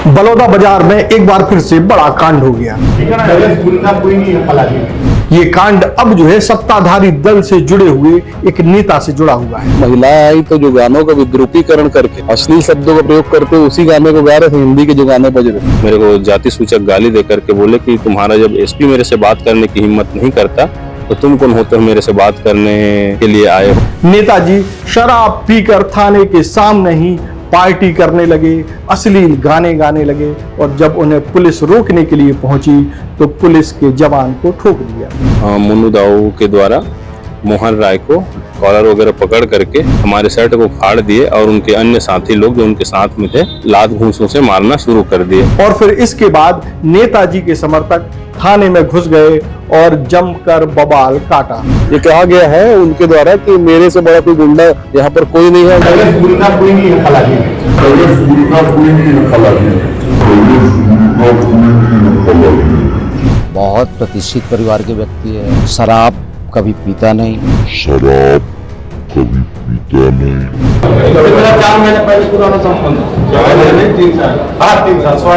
बलौदा बाजार में एक बार फिर से बड़ा कांड हो गया। ये कांड अब जो है सत्ताधारी दल से जुड़े हुए एक नेता से जुड़ा हुआ है। महिलाएं आई तो जो गानों का विद्रूपीकरण करके अश्लील शब्दों का प्रयोग करते उसी गाने को गा रहे थे, हिंदी के जो गाने बज रहे थे। मेरे को जाति सूचक गाली दे करके बोले कि तुम्हारा जब एसपी मेरे से बात करने की हिम्मत नहीं करता तो तुम कौन होते हो मेरे से बात करने के लिए आए हो। नेताजी शराब पीकर थाने के सामने ही पार्टी करने लगे, अश्लील गाने गाने लगे और जब उन्हें पुलिस रोकने के लिए पहुंची तो पुलिस के जवान को ठोक दिया। मुन्नू दाऊ के द्वारा मोहन राय को कॉलर वगैरह पकड़ करके हमारे शर्ट को फाड़ दिए और उनके अन्य साथी लोग जो उनके साथ में थे लात घूंसों से मारना शुरू कर दिए। और फिर इसके बाद नेताजी के समर्थक थाने में घुस गए और जमकर बवाल काटा। ये कहा गया है उनके द्वारा कि मेरे से बड़ा कोई गुंडा यहाँ पर कोई नहीं है। बहुत प्रतिष्ठित परिवार के व्यक्ति है, शराब कभी पीता नहीं। मेरा 4 महीने पहले पुराना संबंध 4 महीने 3 साल 3 साल।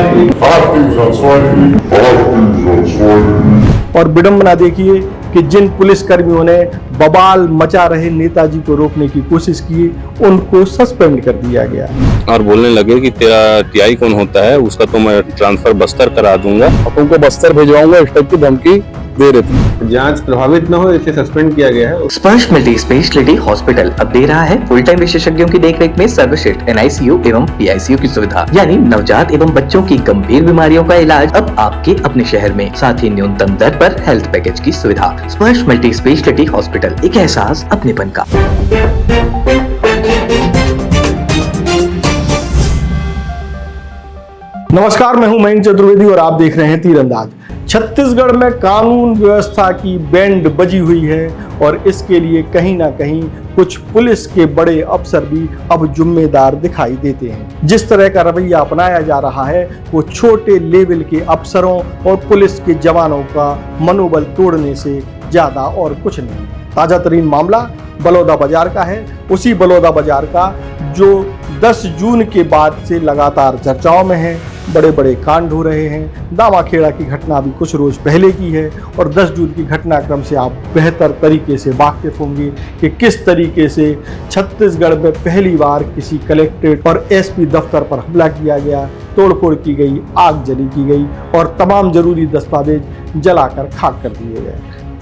और विडंबना देखिए कि जिन पुलिस कर्मियों ने बवाल मचा रहे नेताजी को रोकने की कोशिश की उनको सस्पेंड कर दिया गया और बोलने लगे कि तेरा टीआई कौन होता है, उसका तो मैं ट्रांसफर बस्तर करा दूंगा, तुमको बस्तर भेजवाऊंगा, इस टाइप की धमकी दे रहे थे। जांच प्रभावित न हो इसे सस्पेंड किया गया है। स्पर्श मल्टी स्पेशलिटी हॉस्पिटल अब दे रहा है फुल टाइम विशेषज्ञों की देखरेख में सर्वश्रेष्ठ NICU एवं PICU की सुविधा, यानी नवजात एवं बच्चों की गंभीर बीमारियों का इलाज अब आपके अपने शहर में, साथ ही न्यूनतम दर पर हेल्थ पैकेज की सुविधा। स्पर्श मल्टी स्पेशलिटी हॉस्पिटल, एक एहसास अपनेपन का। नमस्कार, मैं हूं मयंक चतुर्वेदी और आप देख रहे हैं तीरंदाज। छत्तीसगढ़ में कानून व्यवस्था की बैंड बजी हुई है और इसके लिए कहीं ना कहीं कुछ पुलिस के बड़े अफसर भी अब जिम्मेदार दिखाई देते हैं। जिस तरह का रवैया अपनाया जा रहा है वो छोटे लेवल के अफसरों और पुलिस के जवानों का मनोबल तोड़ने से ज्यादा और कुछ नहीं। ताजा तरीन मामला बलौदा बाजार का है, उसी बलौदा बाजार का जो 10 जून के बाद से लगातार चर्चाओं में है। बड़े बड़े कांड हो रहे हैं। दामाखेड़ा की घटना भी कुछ रोज पहले की है और 10 जून की घटनाक्रम से आप बेहतर तरीके से वाकिफ होंगे कि किस तरीके से छत्तीसगढ़ में पहली बार किसी कलेक्ट्रेट और SP दफ्तर पर हमला किया गया, तोड़फोड़ की गई, आगजनी की गई और तमाम जरूरी दस्तावेज जलाकर खाक कर दिए गए।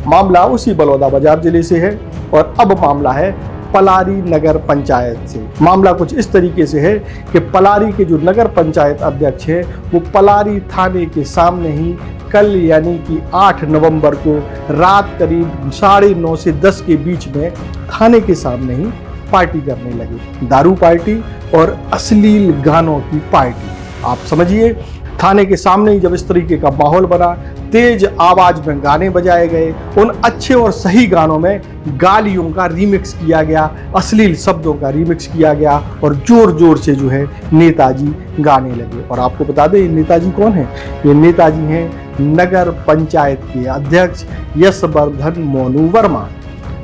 मामला उसी बलौदा बाजार जिले से है और अब मामला है पलारी नगर पंचायत से। मामला कुछ इस तरीके से है कि पलारी के जो नगर पंचायत अध्यक्ष है वो पलारी थाने के सामने ही कल यानी कि 8 नवंबर को रात करीब 9:30 से 10 के बीच में थाने के सामने ही पार्टी करने लगे। दारू पार्टी और अश्लील गानों की पार्टी। आप समझिए, थाने के सामने ही जब इस तरीके का माहौल बना, तेज आवाज में गाने बजाए गए, उन अच्छे और सही गानों में गालियों का रीमिक्स किया गया, अश्लील शब्दों का रीमिक्स किया गया और जोर जोर से जो है नेताजी गाने लगे। और आपको बता दें ये नेताजी कौन है? ये नेताजी हैं नगर पंचायत के अध्यक्ष यशवर्धन मोनू वर्मा।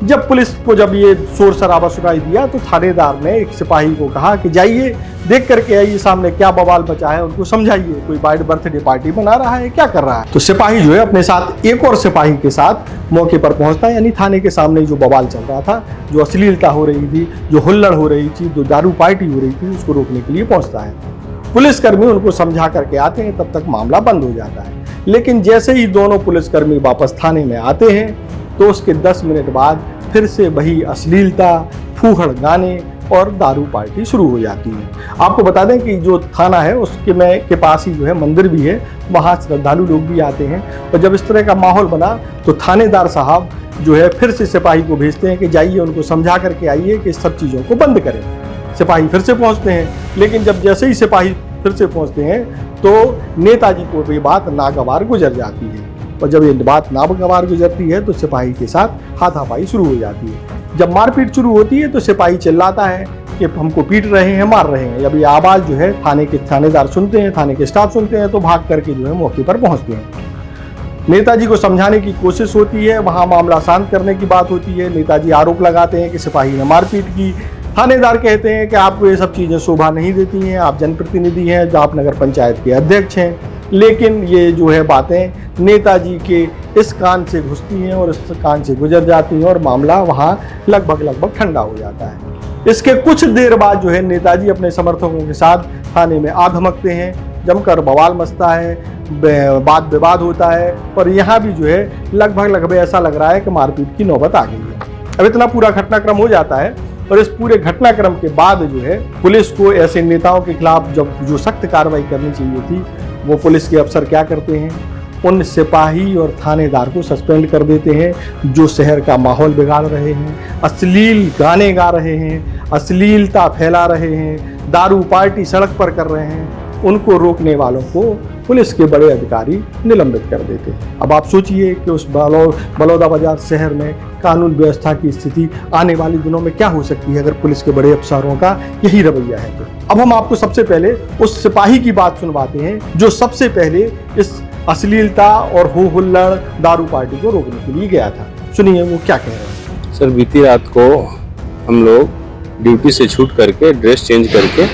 जब पुलिस को जब ये शोर शराबा सुनाई दिया तो थानेदार ने एक सिपाही को कहा कि जाइए देख करके आइए सामने क्या बवाल मचा है, उनको समझाइए, कोई बर्थडे पार्टी मना रहा है, क्या कर रहा है। तो सिपाही जो है अपने साथ एक और सिपाही के साथ मौके पर पहुंचता है, यानी थाने के सामने जो बवाल चल रहा था, जो अश्लीलता हो रही थी, जो हुल्लड़ हो रही थी, जो दारू पार्टी हो रही थी, उसको रोकने के लिए पहुंचता है। पुलिसकर्मी उनको समझा करके आते हैं, तब तक मामला बंद हो जाता है। लेकिन जैसे ही दोनों पुलिसकर्मी वापस थाने में आते हैं तो उसके 10 मिनट बाद फिर से वही अश्लीलता, फूहड़ गाने और दारू पार्टी शुरू हो जाती है। आपको बता दें कि जो थाना है उसके के पास ही जो है मंदिर भी है, वहाँ श्रद्धालु लोग भी आते हैं। और जब इस तरह का माहौल बना तो थानेदार साहब जो है फिर से सिपाही को भेजते हैं कि जाइए उनको समझा करके आइए कि सब चीज़ों को बंद करें। सिपाही फिर से पहुँचते हैं, लेकिन जब जैसे ही सिपाही फिर से पहुँचते हैं तो नेताजी को ये बात नागवार गुजर जाती है। और जब ये बात नागवार गुजरती है तो सिपाही के साथ हाथापाई शुरू हो जाती है। जब मारपीट शुरू होती है तो सिपाही चिल्लाता है कि हमको पीट रहे हैं, मार रहे हैं। जब ये आवाज़ जो है थाने के थानेदार सुनते हैं, थाने के स्टाफ सुनते हैं तो भाग करके जो है मौके पर पहुंचते हैं। नेताजी को समझाने की कोशिश होती है, वहाँ मामला शांत करने की बात होती है। नेताजी आरोप लगाते हैं कि सिपाही ने मारपीट की, थानेदार कहते हैं कि आपको ये सब चीज़ें शोभा नहीं देती हैं, आप जनप्रतिनिधि हैं, जो आप नगर पंचायत के अध्यक्ष हैं, लेकिन ये जो है बातें नेताजी के इस कान से घुसती हैं और इस कान से गुजर जाती हैं और मामला वहाँ लगभग ठंडा हो जाता है। इसके कुछ देर बाद जो है नेताजी अपने समर्थकों के साथ थाने में आ धमकते हैं, जमकर बवाल मचता है, वाद विवाद होता है और यहाँ भी जो है लगभग ऐसा लग रहा है कि मारपीट की नौबत आ गई है। अब इतना पूरा घटनाक्रम हो जाता है और इस पूरे घटनाक्रम के बाद जो है पुलिस को ऐसे नेताओं के खिलाफ जो सख्त कार्रवाई करनी चाहिए थी, वो पुलिस के अफसर क्या करते हैं, उन सिपाही और थानेदार को सस्पेंड कर देते हैं जो शहर का माहौल बिगाड़ रहे हैं, अश्लील गाने गा रहे हैं, अश्लीलता फैला रहे हैं, दारू पार्टी सड़क पर कर रहे हैं। उनको रोकने वालों को पुलिस के बड़े अधिकारी निलंबित कर देते हैं। अब आप सोचिए कि उस बलौदाबाजार शहर में कानून व्यवस्था की स्थिति आने वाले दिनों में क्या हो सकती है अगर पुलिस के बड़े अफसरों का यही रवैया है तो। अब हम आपको सबसे पहले उस सिपाही की बात सुनवाते हैं जो सबसे पहले इस अश्लीलता और हो हुल्लड़ दारू पार्टी को रोकने के लिए गया था। सुनिए वो क्या कह रहे हैं। सर, बीती रात को हम लोग ड्यूटी से छूट करके ड्रेस चेंज करके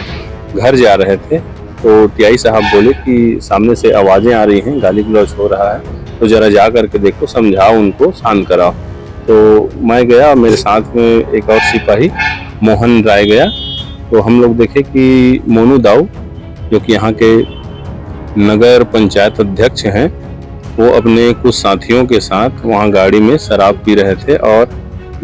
घर जा रहे थे तो टीआई साहब बोले कि सामने से आवाज़ें आ रही हैं, गाली गलौज हो रहा है, तो ज़रा जा करके देखो, समझाओ, उनको शांत कराओ। तो मैं गया, मेरे साथ में एक और सिपाही मोहन राय गया। तो हम लोग देखे कि मोनू दाऊ जो कि यहाँ के नगर पंचायत अध्यक्ष हैं, वो अपने कुछ साथियों के साथ वहाँ गाड़ी में शराब पी रहे थे और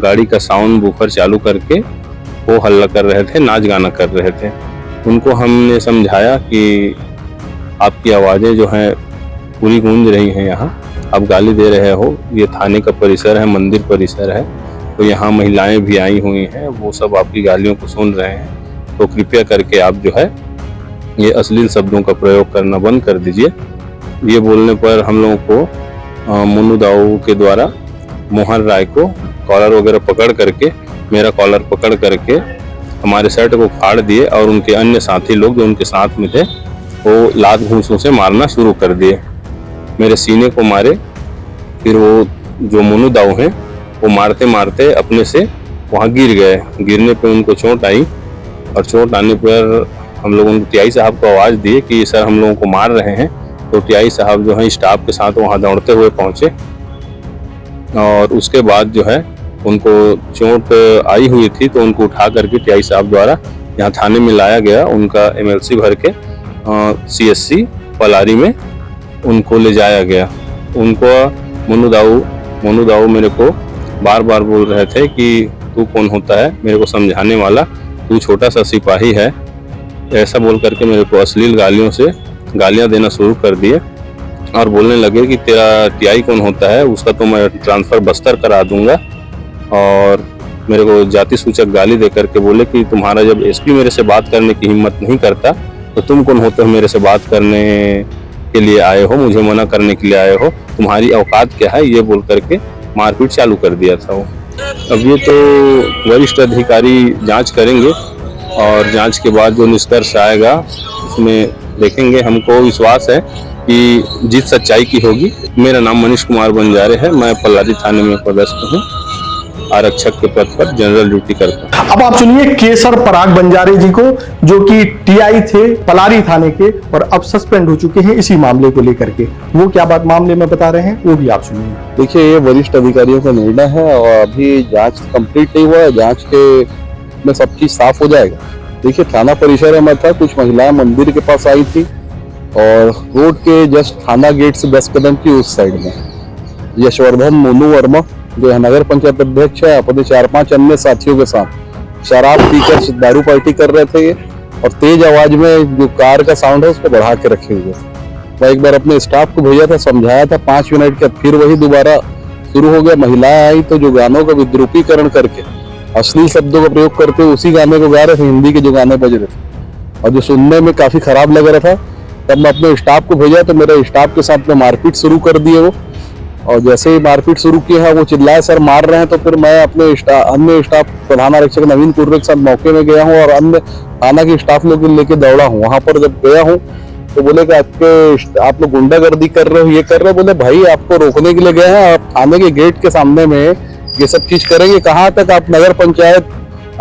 गाड़ी का साउंड बूफर चालू करके वो हल्ला कर रहे थे, नाच गाना कर रहे थे। उनको हमने समझाया कि आपकी आवाज़ें जो हैं पूरी गूंज रही हैं, यहाँ आप गाली दे रहे हो, ये थाने का परिसर है, मंदिर परिसर है, तो यहाँ महिलाएं भी आई हुई हैं, वो सब आपकी गालियों को सुन रहे हैं, तो कृपया करके आप जो है ये अश्लील शब्दों का प्रयोग करना बंद कर दीजिए। ये बोलने पर हम लोगों को मोनू दाऊ के द्वारा मोहन राय को कॉलर वगैरह पकड़ करके, मेरा कॉलर पकड़ करके हमारे शर्ट को फाड़ दिए और उनके अन्य साथी लोग जो उनके साथ में थे वो लात घूंसों से मारना शुरू कर दिए। मेरे सीने को मारे, फिर वो जो मोनू दाऊ हैं वो मारते मारते अपने से वहाँ गिर गए। गिरने पे उनको चोट आई और चोट आने पर हम लोगों को टीआई साहब को आवाज़ दिए कि सर हम लोगों को मार रहे हैं। तो टीआई साहब जो है स्टाफ के साथ वहाँ दौड़ते हुए पहुँचे और उसके बाद जो है उनको चोट आई हुई थी तो उनको उठा करके टीआई साहब द्वारा यहाँ थाने में लाया गया। उनका एमएलसी भर के सीएससी पलारी में उनको ले जाया गया। उनको मोनू दाऊ मेरे को बार बार बोल रहे थे कि तू कौन होता है मेरे को समझाने वाला, तू छोटा सा सिपाही है, ऐसा बोल करके मेरे को अश्लील गालियाँ देना शुरू कर दिए और बोलने लगे कि तेरा टीआई कौन होता है, उसका तो मैं ट्रांसफ़र बस्तर करा दूंगा। और मेरे को जाति सूचक गाली दे करके बोले कि तुम्हारा जब एसपी मेरे से बात करने की हिम्मत नहीं करता तो तुम कौन होते हो मेरे से बात करने के लिए आए हो, मुझे मना करने के लिए आए हो, तुम्हारी औकात क्या है, ये बोल करके मारपीट चालू कर दिया था वो। अब ये तो वरिष्ठ अधिकारी जांच करेंगे और जांच के बाद जो निष्कर्ष आएगा उसमें देखेंगे। हमको विश्वास है कि जीत सच्चाई की होगी। मेरा नाम मनीष कुमार बंजारे है, मैं पलारी थाने में पदस्थ हूँ, आरक्षक के पद पर जनरल ड्यूटी करता हूँ। अब आप सुनिए केसर पराग बंजारे जी को, जो कि टीआई थे पलारी थाने के और अब सस्पेंड हो चुके हैं इसी मामले को लेकर के। वो क्या बात मामले में बता रहे हैं वो भी आप सुनिए। देखिए, ये वरिष्ठ अधिकारियों का निर्णय है और अभी जांच कंप्लीट नहीं हुआ है, जांच के में सब चीज साफ हो जाएगा। देखिए, थाना परिसर में था, कुछ महिलाएं मंदिर के पास आई थी और रोड के जस्ट थाना गेट से 10 कदम की उस साइड में यशवर्धन मोनू वर्मा जो नगर पंचायत अध्यक्ष है अपने 4-5 अन्य साथियों के साथ शराब पीकर दारू पार्टी कर रहे थे और तेज आवाज में जो कार का साउंड है उसको बढ़ा के रखे हुए थे। मैं एक बार अपने स्टाफ को भेजा था, समझाया था, 5 मिनट के फिर वही दोबारा शुरू हो गया। महिलाएं आई तो जो गानों का विद्रूपीकरण करके अश्लील शब्दों का प्रयोग करते उसी गाने को गा रहे थे, हिंदी के जो गाने बज रहे थे और जो सुनने में काफी खराब लग रहा था। तब मैं अपने स्टाफ को भेजा तो मेरे स्टाफ के साथ में मारपीट शुरू कर दिए वो, और जैसे ही मारपीट शुरू की है वो चिल्लाए सर मार रहे हैं, तो फिर मैं अपने अन्य स्टाफ प्रधान आरक्षक नवीन कुर्रे के साथ मौके में गया हूँ और अन्य थाना के स्टाफ लोग लेके दौड़ा हूँ। वहां पर जब गया हूँ तो बोले कि आप लोग गुंडागर्दी कर रहे हो, ये कर रहे हो। बोले भाई आपको रोकने के लिए गए हैं, आप थाने के गेट के सामने में ये सब चीज करेंगे, कहाँ तक आप नगर पंचायत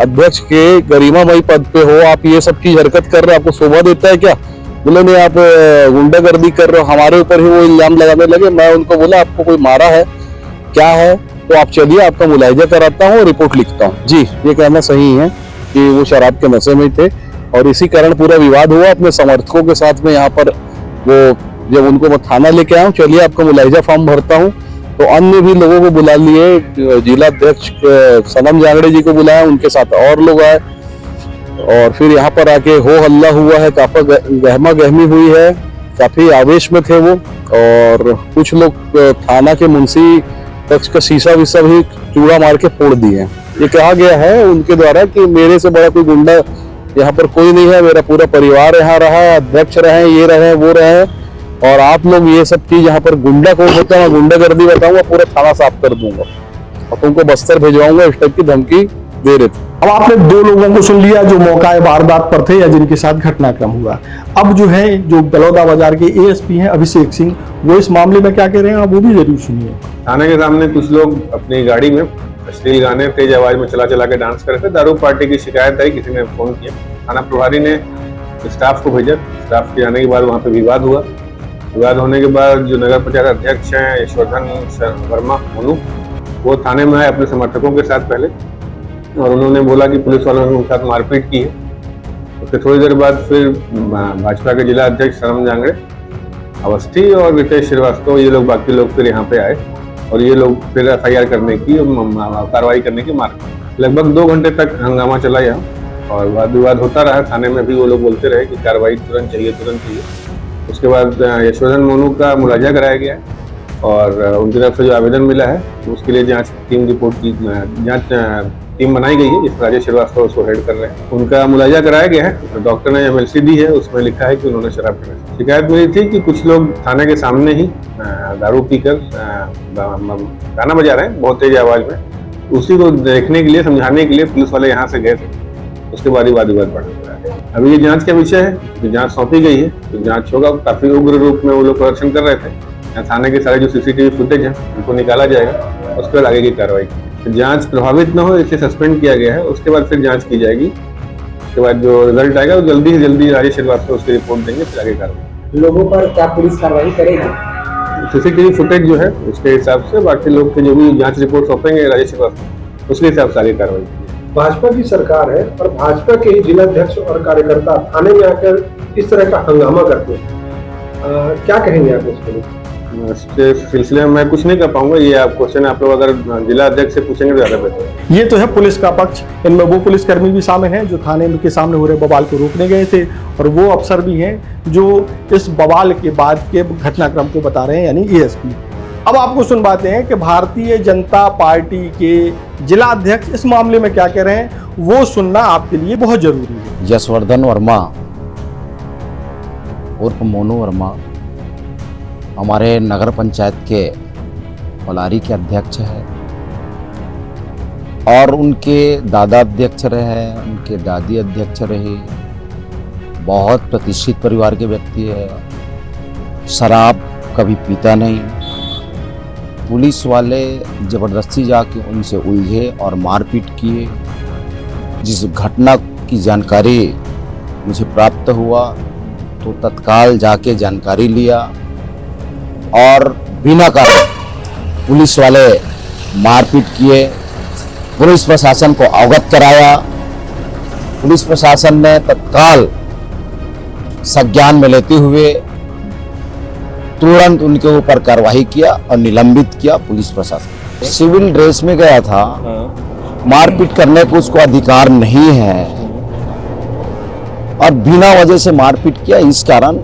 अध्यक्ष के गरिमामयी पद पे हो, आप ये सब चीज हरकत कर रहे हो, आपको शोभा देता है क्या? बोले नहीं, आप गुंडागर्दी कर रहे हो, हमारे ऊपर ही वो इल्जाम लगाने लगे। मैं उनको बोला आपको कोई मारा है क्या है, तो आप चलिए आपका मुलाहिजा कराता हूँ, रिपोर्ट लिखता हूँ। जी, ये कहना सही है कि वो शराब के नशे में थे और इसी कारण पूरा विवाद हुआ। अपने समर्थकों के साथ में यहाँ पर वो जब उनको मैं थाना लेके आया हूँ, चलिए आपका मुलाहिजा फॉर्म भरता हूँ, तो अन्य भी लोगों को बुला लिए, जिला अध्यक्ष सनम जांगड़े जी को बुलाया, उनके साथ और लोग आए और फिर यहाँ पर आके हो हल्ला हुआ है, काफी गहमा गहमी हुई है, काफी आवेश में थे वो। और कुछ लोग थाना के मुंशी कक्ष का शीशा विशा भी चूड़ा मार के फोड़ दिए। ये कहा गया है उनके द्वारा कि मेरे से बड़ा कोई गुंडा यहाँ पर कोई नहीं है, मेरा पूरा परिवार यहाँ रहा है, अध्यक्ष रहे, ये रहे, वो रहे, और आप लोग ये सब चीज यहाँ पर गुंडा कौन होता है, मैं गुंडागर्दी बताऊंगा, पूरा थाना साफ कर दूंगा और तुमको बस्तर भेजवाऊंगा, इस टाइप की धमकी दे रहे थे। अब आपने दो लोगों को सुन लिया जो मौका वारदात पर थे या जिनके साथ घटनाक्रम हुआ। अब जो है जो बलौदा बाजार के एएसपी हैं अभिषेक सिंह, वो इस मामले में क्या कह रहे हैं, आप वो भी जरूर सुनिए। थाने के सामने कुछ लोग अपनी गाड़ी में अश्लील गाने तेज आवाज में चला चला के डांस कर रहे थे। दारू पार्टी की शिकायत आई, किसी ने फोन किया, थाना प्रभारी ने स्टाफ को भेजा। स्टाफ के आने के बाद वहाँ पे विवाद हुआ। विवाद होने के बाद जो नगर पंचायत अध्यक्ष हैं यशवर्धन वर्मा मोनू, वो थाने में आए अपने समर्थकों के साथ पहले, और उन्होंने बोला कि पुलिस वालों ने उनके साथ मारपीट की है। उसके थोड़ी देर बाद फिर भाजपा के जिला अध्यक्ष सनम जांगड़े, अवस्थी और रितेश श्रीवास्तव, ये लोग बाकी लोग फिर यहाँ पे आए और ये लोग फिर FIR करने की कार्रवाई करने की मांग। लगभग 2 घंटे तक हंगामा चला यहाँ और वाद विवाद होता रहा। थाने में भी वो लोग बोलते रहे कि कार्रवाई तुरंत चाहिए, तुरंत चाहिए। उसके बाद यशवर्धन मोनू का मुलाजा कराया गया और उनकी तरफ से जो आवेदन मिला है उसके लिए जांच टीम रिपोर्ट की जांच टीम बनाई गई है, जिस राजेश श्रीवास्तव उसको हेड कर रहे हैं। उनका मुलाजा कराया गया है। डॉक्टर ने MLC दी है, उसमें लिखा है कि उन्होंने शराब पीने से शिकायत मिली थी कि कुछ लोग थाने के सामने ही दारू पीकर गाना बजा रहे हैं बहुत तेज आवाज में। उसी को देखने के लिए, समझाने के लिए पुलिस वाले यहाँ से गए थे। उसके बाद ही वाद विवाद बढ़ रहा है। अभी ये जांच का विषय है, तो जांच सौंपी गई है, तो जांच होगा। काफी उग्र रूप में वो लोग प्रदर्शन कर रहे थे। थाने के सारे जो CCTV फुटेज है उनको निकाला जाएगा, उसके बाद आगे की कार्रवाई। जांच प्रभावित न हो इसलिए सस्पेंड किया गया है। उसके बाद फिर जांच की जाएगी। उसके बाद जो रिजल्ट आएगा वो जल्दी से जल्दी राजेश श्रीवास्तव उसकी रिपोर्ट देंगे, फिर आगे कार्रवाई। लोगों पर क्या पुलिस कार्रवाई करेगी? CCTV फुटेज जो है उसके हिसाब से, बाकी लोग के जो भी जांच रिपोर्ट सौंपेंगे राजेश श्रीवास्तव, उसके हिसाब से आगे कार्रवाई। भाजपा की सरकार है और भाजपा के ही जिलाध्यक्ष और कार्यकर्ता थाने में आकर इस तरह का हंगामा करते हैं, क्या कहेंगे आप इसके लिए? इसके सिलसिले में मैं कुछ नहीं कर पाऊंगा। ये आप क्वेश्चन आप लोग अगर जिला अध्यक्ष से पूछेंगे तो ज्यादा बेहतर है। ये तो है पुलिस का पक्ष। इनमें वो पुलिसकर्मी भी शामिल हैं जो थाने के सामने हो रहे बवाल को रोकने गए थे, और वो अफसर भी हैं जो इस बवाल के बाद के घटनाक्रम को बता रहे हैं, यानी ASP। अब आपको सुनवाते हैं कि भारतीय जनता पार्टी के जिला अध्यक्ष इस मामले में क्या कह रहे हैं, वो सुनना आपके लिए बहुत जरूरी है। यशवर्धन वर्मा उर्फ मोनू वर्मा हमारे नगर पंचायत के पलारी के अध्यक्ष हैं और उनके दादा अध्यक्ष रहे, उनके दादी अध्यक्ष रहे। बहुत प्रतिष्ठित परिवार के व्यक्ति है, शराब कभी पीता नहीं। पुलिस वाले जबरदस्ती जाके उनसे उलझे और मारपीट किए। जिस घटना की जानकारी मुझे प्राप्त हुआ तो तत्काल जाके जानकारी लिया और बिना कारण पुलिस वाले मारपीट किए। पुलिस प्रशासन को अवगत कराया। पुलिस प्रशासन ने तत्काल संज्ञान में लेते हुए तुरंत उनके ऊपर कार्रवाई किया और निलंबित किया पुलिस प्रशासन। सिविल ड्रेस में गया था, मारपीट करने को उसको अधिकार नहीं है और बिना वजह से मारपीट किया। इस कारण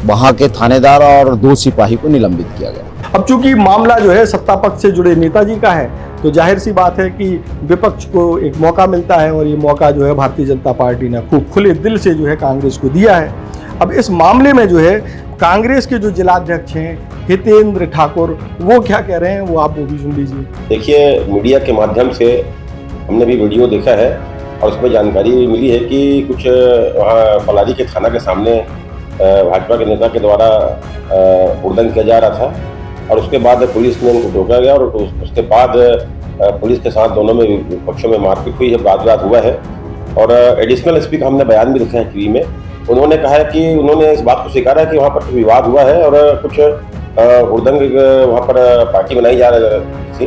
वहां के थानेदार और 2 सिपाही को निलंबित किया गया। अब चूंकि मामला जो है सत्ता पक्ष से जुड़े नेताजी का है, तो जाहिर सी बात है कि विपक्ष को एक मौका मिलता है, और ये मौका जो है भारतीय जनता पार्टी ने खूब खुले दिल से जो है कांग्रेस को दिया है। अब इस मामले में जो है कांग्रेस के जो जिलाध्यक्ष हैं हितेंद्र ठाकुर, वो क्या कह रहे हैं, वो आप वो भी सुन लीजिए। देखिए, मीडिया के माध्यम से हमने भी वीडियो देखा है और उसमें जानकारी मिली है कि कुछ वहाँ पलारी के थाना के सामने भाजपा के नेता के द्वारा हुड़दंग किया जा रहा था और उसके बाद पुलिस ने उनको रोका गया और उसके बाद पुलिस के साथ दोनों में पक्षों में मारपीट हुई है, वाद विवाद हुआ है। और एडिशनल एसपी का हमने बयान भी लिखा है टीवी में। उन्होंने कहा है कि उन्होंने इस बात को स्वीकारा है कि वहाँ पर विवाद हुआ है और कुछ हुड़दंग वहाँ पर पार्टी बनाई जा रही थी,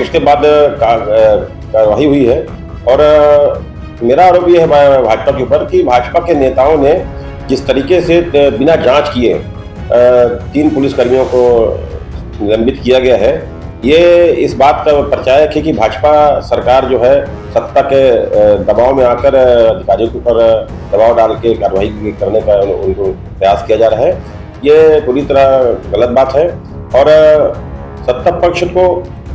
उसके बाद कार्रवाई हुई है। और मेरा आरोप ये है भाजपा के ऊपर कि भाजपा के नेताओं ने जिस तरीके से बिना जांच किए 3 पुलिसकर्मियों को निलंबित किया गया है, ये इस बात का प्रचायक है कि भाजपा सरकार जो है सत्ता के दबाव में आकर अधिकारियों के ऊपर दबाव डाल के कार्रवाई करने का उनको प्रयास किया जा रहा है। ये पूरी तरह गलत बात है और सत्ता पक्ष को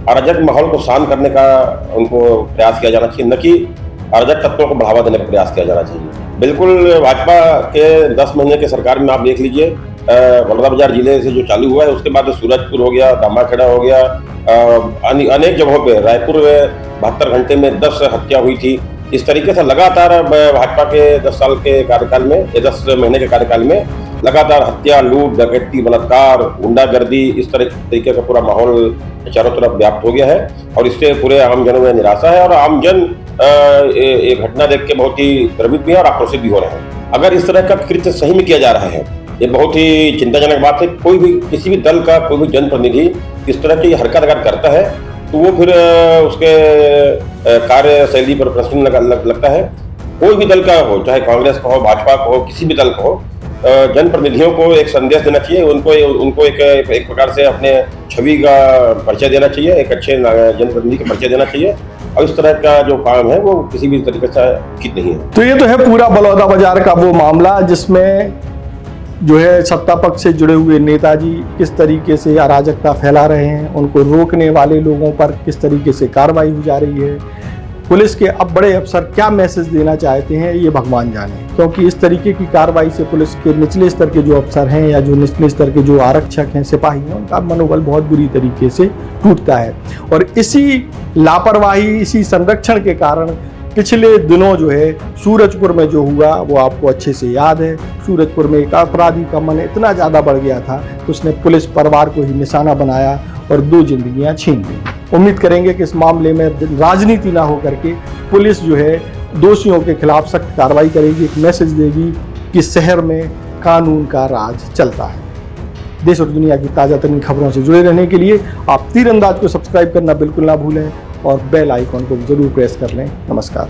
अराजक माहौल को शांत करने का उनको प्रयास किया जाना चाहिए, न कि अराजक तत्वों को बढ़ावा देने का प्रयास किया जाना चाहिए। बिल्कुल भाजपा के 10 महीने के सरकार में आप देख लीजिए, बलौदाबाजार जिले से जो चालू हुआ है उसके बाद सूरजपुर हो गया, दामाखेड़ा हो गया, अनेक जगहों पे, रायपुर में 72 घंटे में 10 हत्या हुई थी। इस तरीके से लगातार भाजपा के 10 साल के कार्यकाल में या 10 महीने के कार्यकाल में लगातार हत्या, लूट, डकैती, बलात्कार, गुंडागर्दी, इस तरीके का पूरा माहौल चारों तरफ व्याप्त हो गया है और इससे पूरे आमजनों में निराशा है और आमजन ये घटना देख के बहुत ही द्रवित भी है और आक्रोशित भी हो रहे हैं। अगर इस तरह का कृत्य सही में किया जा रहा है, ये बहुत ही चिंताजनक बात है। कोई भी किसी भी दल का कोई भी जनप्रतिनिधि इस तरह की हरकत अगर करता है तो वो फिर उसके कार्यशैली पर प्रश्न लगता है। कोई भी दल का हो, चाहे कांग्रेस का हो, भाजपा का हो, किसी भी दल का हो, जनप्रतिनिधियों को एक संदेश देना चाहिए, उनको एक प्रकार से अपने छवि का परिचय देना चाहिए, एक अच्छे जनप्रतिनिधि का परिचय देना चाहिए और इस तरह का जो काम है वो किसी भी तरीके से उचित नहीं है। तो ये तो है पूरा बलौदाबाजार का वो मामला जिसमें जो है सत्ता पक्ष से जुड़े हुए नेताजी किस तरीके से अराजकता फैला रहे हैं, उनको रोकने वाले लोगों पर किस तरीके से कार्रवाई हो जा रही है। पुलिस के अब बड़े अफसर क्या मैसेज देना चाहते हैं ये भगवान जाने, क्योंकि इस तरीके की कार्रवाई से पुलिस के निचले स्तर के जो अफसर हैं या जो निचले स्तर के जो आरक्षक हैं, सिपाही हैं, उनका मनोबल बहुत बुरी तरीके से टूटता है। और इसी लापरवाही, इसी संरक्षण के कारण पिछले दिनों जो है सूरजपुर में जो हुआ वो आपको अच्छे से याद है। सूरजपुर में एक अपराधी का मन इतना ज़्यादा बढ़ गया था कि उसने पुलिस परिवार को ही निशाना बनाया और 2 जिंदगियां छीन ली। उम्मीद करेंगे कि इस मामले में राजनीति ना हो करके पुलिस जो है दोषियों के खिलाफ सख्त कार्रवाई करेगी, एक मैसेज देगी कि शहर में कानून का राज चलता है। देश और दुनिया की ताज़ा तरीन खबरों से जुड़े रहने के लिए आप तीरंदाज को सब्सक्राइब करना बिल्कुल ना भूलें और बेल आइकॉन को जरूर प्रेस कर लें। नमस्कार।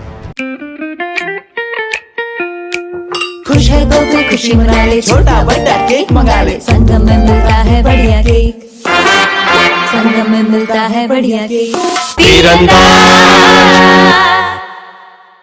खुश है तो फिर खुशी मना ले, छोटा बड़ा केक मंगा ले, संगम में मिलता है बढ़िया केक, संगम में मिलता है बढ़िया केक। तीरंदाज।